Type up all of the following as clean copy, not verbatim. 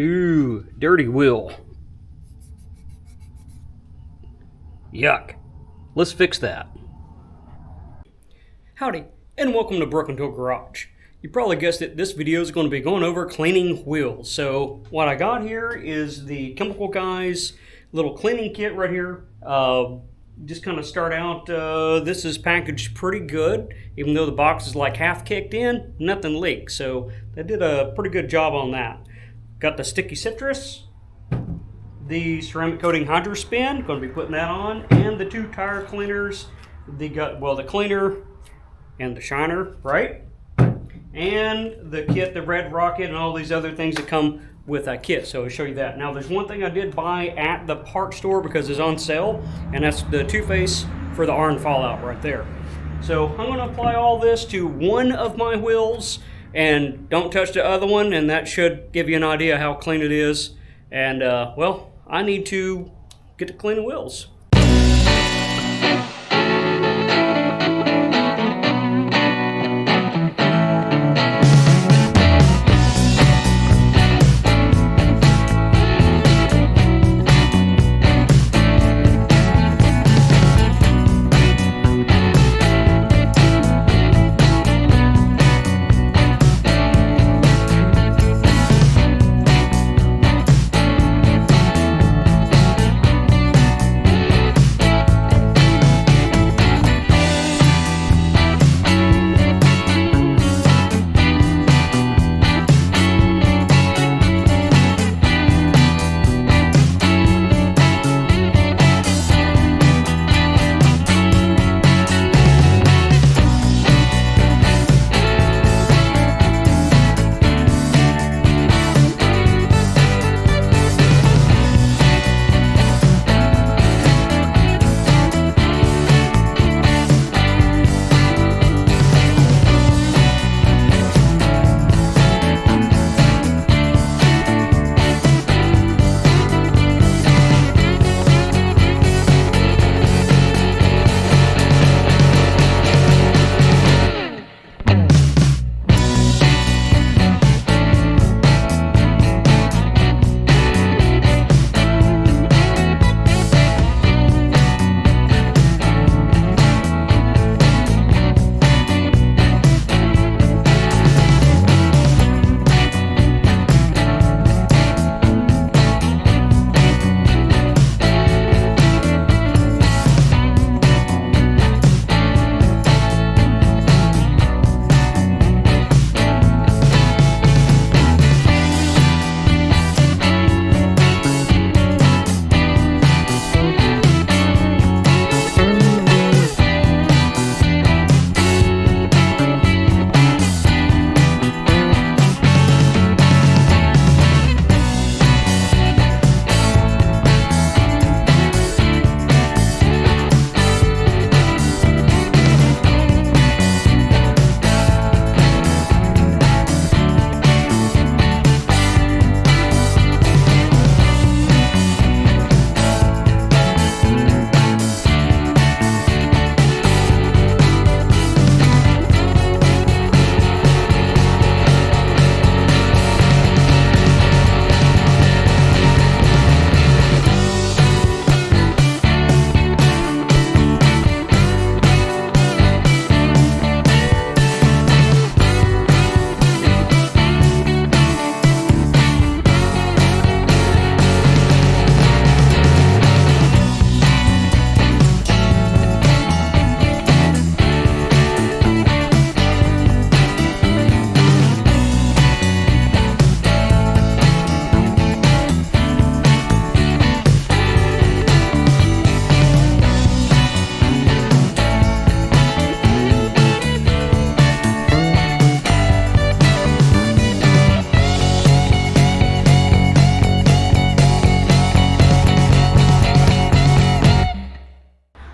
Ooh, dirty wheel. Yuck. Let's fix that. Howdy, and welcome to Broken Tool Garage. You probably guessed it, this video is going to be going over cleaning wheels. So what I got here is the Chemical Guys little cleaning kit right here. Just kind of start out, this is packaged pretty good. Even though the box is like half kicked in, nothing leaks. So they did a pretty good job on that. Got the sticky citrus, the ceramic coating hydro spin, going to be putting that on, and the two tire cleaners. The cleaner and the shiner, right? And the kit, the red rocket, and all these other things that come with that kit. So I'll show you that. Now there's one thing I did buy at the parts store because it's on sale, and that's the two-face for the iron fallout right there. So I'm going to apply all this to one of my wheels, and don't touch the other one, and that should give you an idea how clean it is. And well, I need to get to cleaning wheels.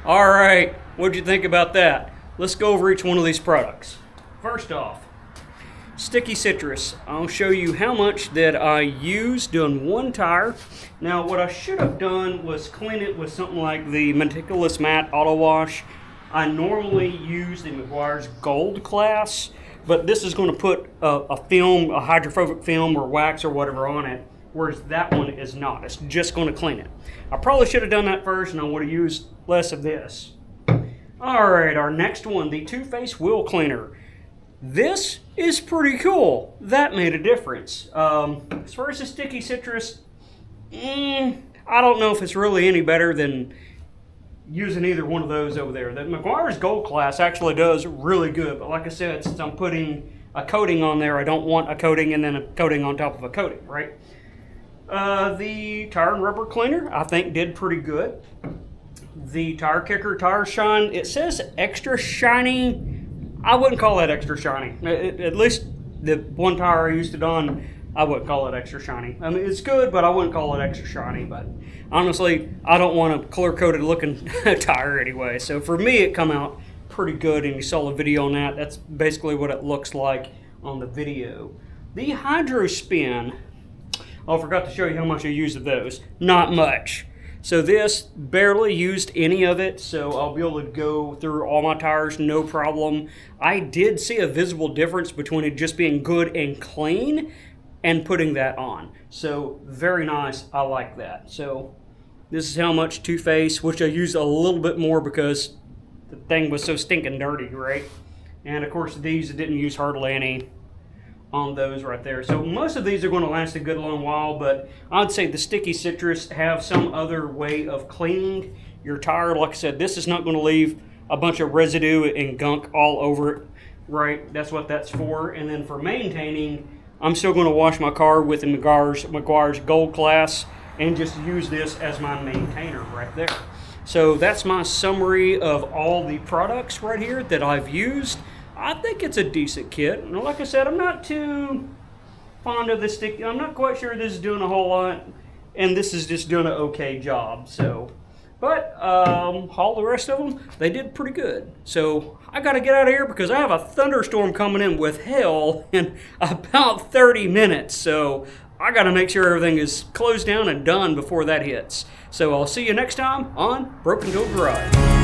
All right, what'd you think about that? Let's go over each one of these products. First off, sticky citrus. I'll show you how much that I used doing one tire. Now what I should have done was clean it with something like the Meticulous Matte Auto Wash. I normally use the McGuire's Gold class, but this is going to put a film, a hydrophobic film or wax or whatever on it, whereas that one is not. It's just going to clean it. I probably should have done that first, and I would have used less of this. All right, our next one, the two-face wheel cleaner. This is pretty cool. That made a difference. As far as the sticky citrus, I don't know if it's really any better than using either one of those over there. The Meguiar's Gold Class actually does really good, but like I said, since I'm putting a coating on there, I don't want a coating and then a coating on top of a coating, right? The tire and rubber cleaner, I think, did pretty good. The tire kicker, tire shine, it says extra shiny. I wouldn't call that extra shiny. At least the one tire I used it on, I wouldn't call it extra shiny. I mean, it's good, but I wouldn't call it extra shiny. But honestly, I don't want a clear-coated looking tire anyway. So for me, it come out pretty good, and you saw the video on that. That's basically what it looks like on the video. The Hydro Spin, oh, I forgot to show you how much I used of those. Not much. So this, barely used any of it, so I'll be able to go through all my tires, no problem. I did see a visible difference between it just being good and clean and putting that on. So very nice, I like that. So this is how much Too Faced, which I used a little bit more because the thing was so stinking dirty, right? And of course these, I didn't use hardly any on those right there. So most of these are going to last a good long while, but I'd say the sticky citrus have some other way of cleaning your tire. Like I said, this is not going to leave a bunch of residue and gunk all over it, right? That's what that's for. And then for maintaining, I'm still going to wash my car with the Meguiar's Gold Class and just use this as my maintainer right there. So that's my summary of all the products right here that I've used. I think it's a decent kit. And like I said, I'm not too fond of the stick. I'm not quite sure this is doing a whole lot, and this is just doing an okay job. So, but all the rest of them, they did pretty good. So I got to get out of here because I have a thunderstorm coming in with hell in about 30 minutes. So I got to make sure everything is closed down and done before that hits. So I'll see you next time on Broken Tool Garage.